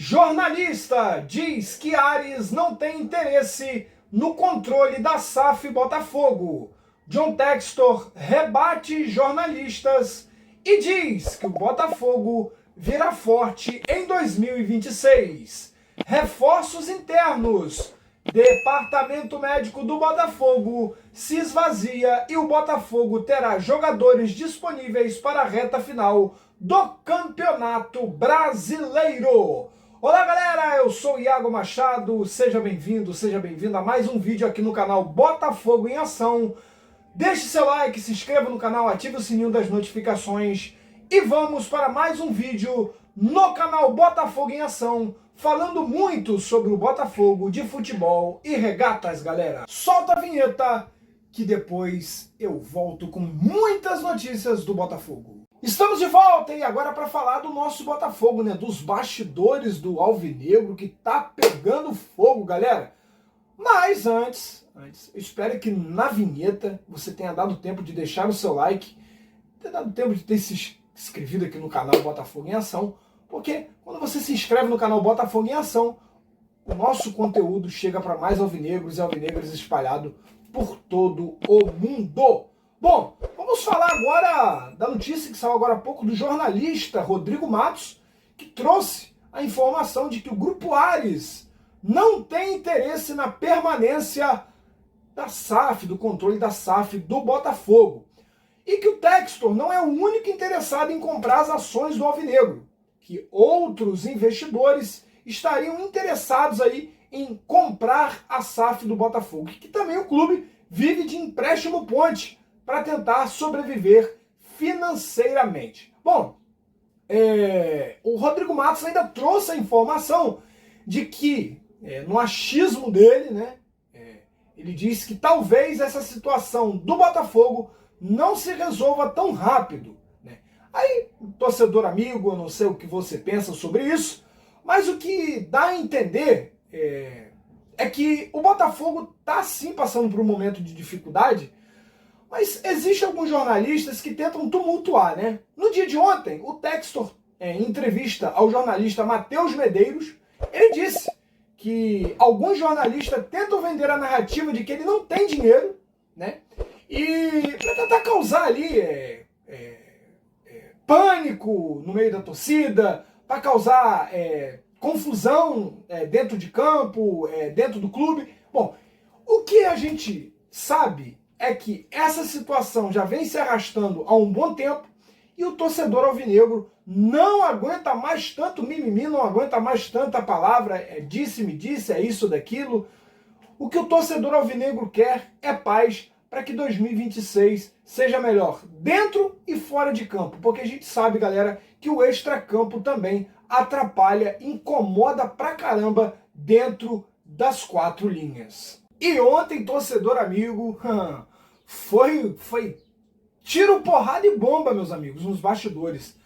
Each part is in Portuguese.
Jornalista diz que Ares não tem interesse no controle da SAF Botafogo. John Textor rebate jornalistas e diz que o Botafogo virá forte em 2026. Reforços internos. Departamento médico do Botafogo se esvazia e o Botafogo terá jogadores disponíveis para a reta final do Campeonato Brasileiro. Olá galera, eu sou Iago Machado, seja bem-vindo, seja bem-vinda a mais um vídeo aqui no canal Botafogo em Ação. Deixe seu like, se inscreva no canal, ative o sininho das notificações e vamos para mais um vídeo no canal Botafogo em Ação, falando muito sobre o Botafogo de futebol e regatas, galera. Solta a vinheta que depois eu volto com muitas notícias do Botafogo. Estamos de volta e agora para falar do nosso Botafogo, né? Dos bastidores do Alvinegro que tá pegando fogo, galera. Mas antes, eu espero que na vinheta você tenha dado tempo de deixar o seu like, tenha dado tempo de ter se inscrevido aqui no canal Botafogo em Ação, porque quando você se inscreve no canal Botafogo em Ação, o nosso conteúdo chega para mais alvinegros e alvinegras espalhados por todo o mundo. Bom, vamos falar agora da notícia que saiu agora há pouco do jornalista Rodrigo Matos, que trouxe a informação de que o Grupo Ares não tem interesse na permanência da SAF, do controle da SAF do Botafogo. E que o Textor não é o único interessado em comprar as ações do Alvinegro, que outros investidores estariam interessados aí em comprar a SAF do Botafogo, que também o clube vive de empréstimo ponte para tentar sobreviver financeiramente. Bom, o Rodrigo Matos ainda trouxe a informação de que, no achismo dele, né, ele disse que talvez essa situação do Botafogo não se resolva tão rápido. Né? Aí, torcedor amigo, eu não sei o que você pensa sobre isso, mas o que dá a entender é que o Botafogo está sim passando por um momento de dificuldade, mas existem alguns jornalistas que tentam tumultuar, né? No dia de ontem, o Textor, em entrevista ao jornalista Matheus Medeiros, ele disse que alguns jornalistas tentam vender a narrativa de que ele não tem dinheiro, né? E para tentar causar ali pânico no meio da torcida, para causar confusão dentro de campo, dentro do clube. Bom, o que a gente sabe é que essa situação já vem se arrastando há um bom tempo e o torcedor alvinegro não aguenta mais tanto mimimi, não aguenta mais tanta palavra, disse-me disse, é isso, daquilo. O que o torcedor alvinegro quer é paz para que 2026 seja melhor dentro e fora de campo, porque a gente sabe, galera, que o extracampo também atrapalha, incomoda pra caramba dentro das quatro linhas. E ontem, torcedor amigo, foi tiro, porrada e bomba, meus amigos, nos bastidores.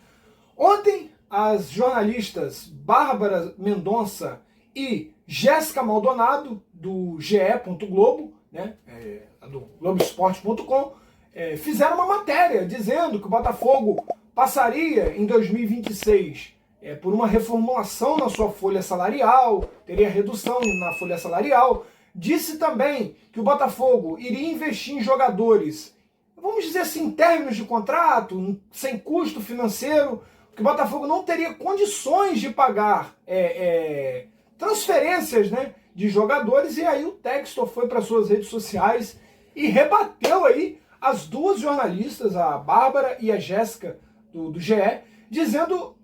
Ontem, as jornalistas Bárbara Mendonça e Jéssica Maldonado, do GE. Globo, né, do Globoesporte.com, fizeram uma matéria dizendo que o Botafogo passaria em 2026 por uma reformulação na sua folha salarial, teria redução na folha salarial. Disse também que o Botafogo iria investir em jogadores, vamos dizer assim, em términos de contrato, sem custo financeiro, que o Botafogo não teria condições de pagar transferências, né, de jogadores. E aí o Textor foi para suas redes sociais e rebateu aí as duas jornalistas, a Bárbara e a Jéssica, do GE, dizendo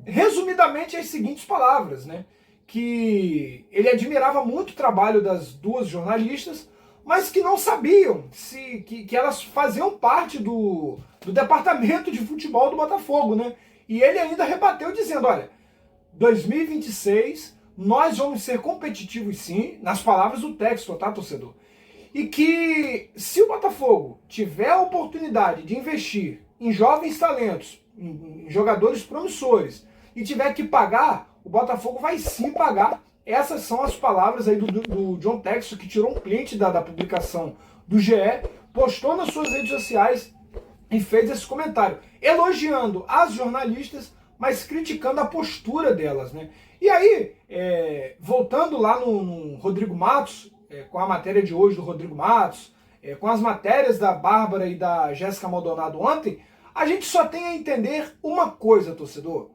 resumidamente as seguintes palavras, né? Que ele admirava muito o trabalho das duas jornalistas, mas que não sabiam que elas faziam parte do departamento de futebol do Botafogo, né? E ele ainda rebateu dizendo, olha, 2026 nós vamos ser competitivos sim, nas palavras do Textor, tá, torcedor? E que se o Botafogo tiver a oportunidade de investir em jovens talentos, em jogadores promissores, e tiver que pagar, o Botafogo vai sim pagar. Essas são as palavras aí do John Textor, que tirou um print da publicação do GE, postou nas suas redes sociais e fez esse comentário, elogiando as jornalistas, mas criticando a postura delas, né? E aí, voltando lá no Rodrigo Matos, com a matéria de hoje do Rodrigo Matos, com as matérias da Bárbara e da Jéssica Maldonado ontem, a gente só tem a entender uma coisa, torcedor.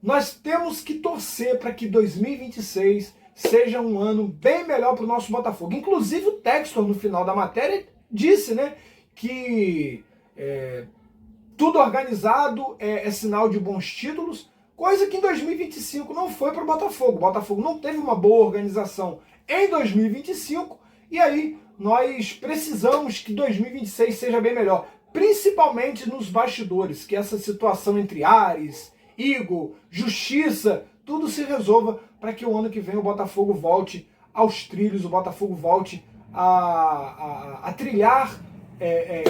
Nós temos que torcer para que 2026 seja um ano bem melhor para o nosso Botafogo. Inclusive o Textor, no final da matéria, disse, né, que tudo organizado é sinal de bons títulos, coisa que em 2025 não foi para o Botafogo. O Botafogo não teve uma boa organização em 2025, e aí nós precisamos que 2026 seja bem melhor, principalmente nos bastidores, que essa situação entre Ares, Igor, Justiça, tudo se resolva para que o ano que vem o Botafogo volte aos trilhos, o Botafogo volte a trilhar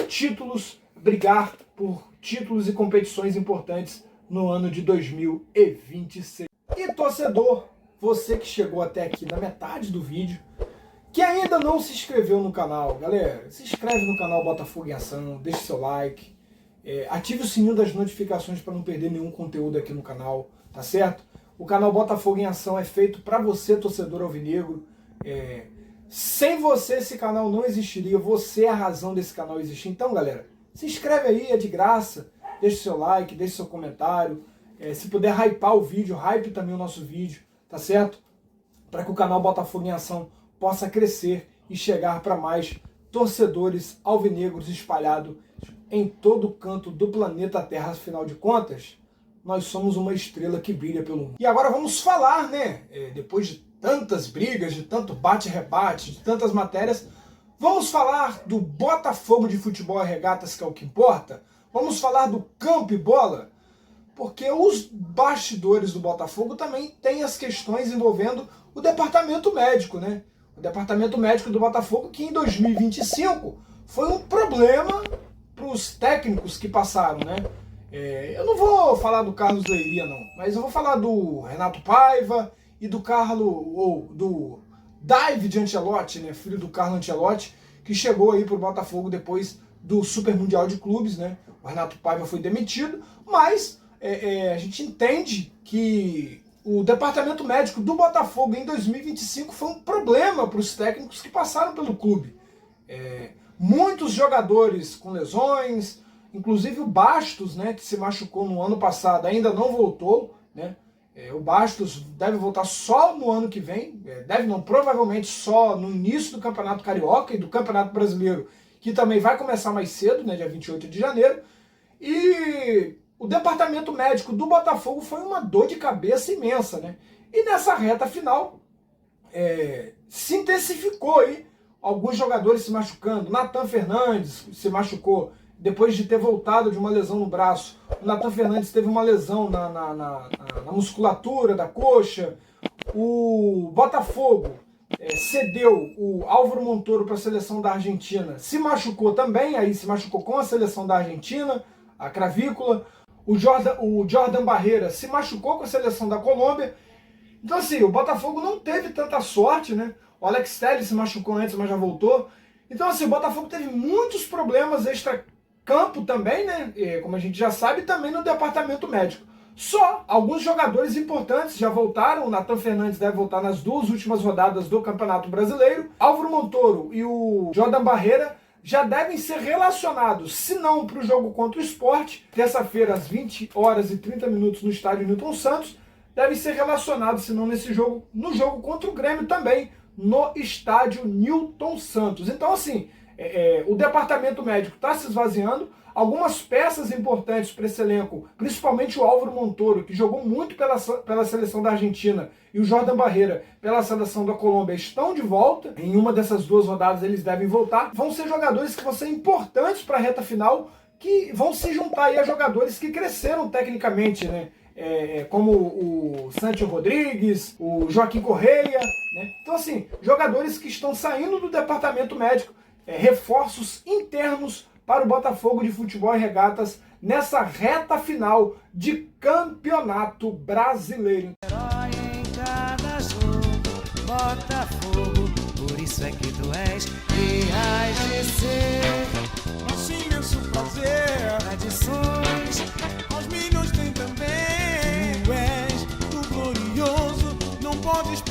títulos, brigar por títulos e competições importantes no ano de 2026. E torcedor, você que chegou até aqui na metade do vídeo, que ainda não se inscreveu no canal, galera, se inscreve no canal Botafogo em Ação, deixe seu like, ative o sininho das notificações para não perder nenhum conteúdo aqui no canal, tá certo? O canal Botafogo em Ação é feito para você, torcedor alvinegro. Sem você esse canal não existiria, você é a razão desse canal existir. Então, galera, se inscreve aí, é de graça, deixe seu like, deixe seu comentário. Se puder hypar o vídeo, hype também o nosso vídeo, tá certo? Para que o canal Botafogo em Ação possa crescer e chegar para mais torcedores alvinegros espalhados em todo canto do planeta Terra. Afinal de contas, nós somos uma estrela que brilha pelo mundo. E agora vamos falar, né? Depois de tantas brigas, de tanto bate-rebate, de tantas matérias, vamos falar do Botafogo de Futebol e Regatas, que é o que importa. Vamos falar do campo e bola, porque os bastidores do Botafogo também têm as questões envolvendo o departamento médico, né? O departamento médico do Botafogo, que em 2025 foi um problema para os técnicos que passaram, né? Eu não vou falar do Carlos Leiria, não, mas eu vou falar do Renato Paiva e do do David Ancelotti, né, filho do Carlo Ancelotti, que chegou aí para o Botafogo depois do Super Mundial de Clubes, né? O Renato Paiva foi demitido, mas a gente entende que o departamento médico do Botafogo em 2025 foi um problema para os técnicos que passaram pelo clube. Muitos jogadores com lesões, inclusive o Bastos, né, que se machucou no ano passado, ainda não voltou, né? O Bastos deve voltar só no ano que vem, provavelmente só no início do Campeonato Carioca e do Campeonato Brasileiro, que também vai começar mais cedo, né, dia 28 de janeiro. E o departamento médico do Botafogo foi uma dor de cabeça imensa, né? E nessa reta final, se intensificou aí alguns jogadores se machucando. Nathan Fernandes se machucou depois de ter voltado de uma lesão no braço. O Nathan Fernandes teve uma lesão na musculatura da coxa. O Botafogo cedeu o Álvaro Montoro para a seleção da Argentina. Se machucou também, aí se machucou com a seleção da Argentina, a cravícula. O Jordan Barreira se machucou com a seleção da Colômbia. Então assim, o Botafogo não teve tanta sorte, né? O Alex Telles se machucou antes, mas já voltou. Então assim, o Botafogo teve muitos problemas extra-campo também, né? Como a gente já sabe, também no departamento médico. Só alguns jogadores importantes já voltaram. O Nathan Fernandes deve voltar nas 2 últimas rodadas do Campeonato Brasileiro. Álvaro Montoro e o Jordan Barreira já devem ser relacionados, se não para o jogo contra o Sport, terça-feira às 20h30 no estádio Newton Santos, devem ser relacionados, se não nesse jogo, no jogo contra o Grêmio também, no estádio Newton Santos. Então assim, o departamento médico está se esvaziando. Algumas peças importantes para esse elenco, principalmente o Álvaro Montoro, que jogou muito pela seleção da Argentina, e o Jordan Barreira pela seleção da Colômbia, estão de volta. Em uma dessas 2 rodadas eles devem voltar. Vão ser jogadores que vão ser importantes para a reta final, que vão se juntar aí a jogadores que cresceram tecnicamente, né? Como o Santi Rodrigues, o Joaquim Correia, né? Então assim, jogadores que estão saindo do departamento médico, reforços internos para o Botafogo de Futebol e Regatas nessa reta final de Campeonato Brasileiro. Herói em cada jogo, Botafogo, por isso é que tu és IAGC. Nosso imenso prazer, Tradições, aos milhões tem também. tu és Do glorioso bom despedir.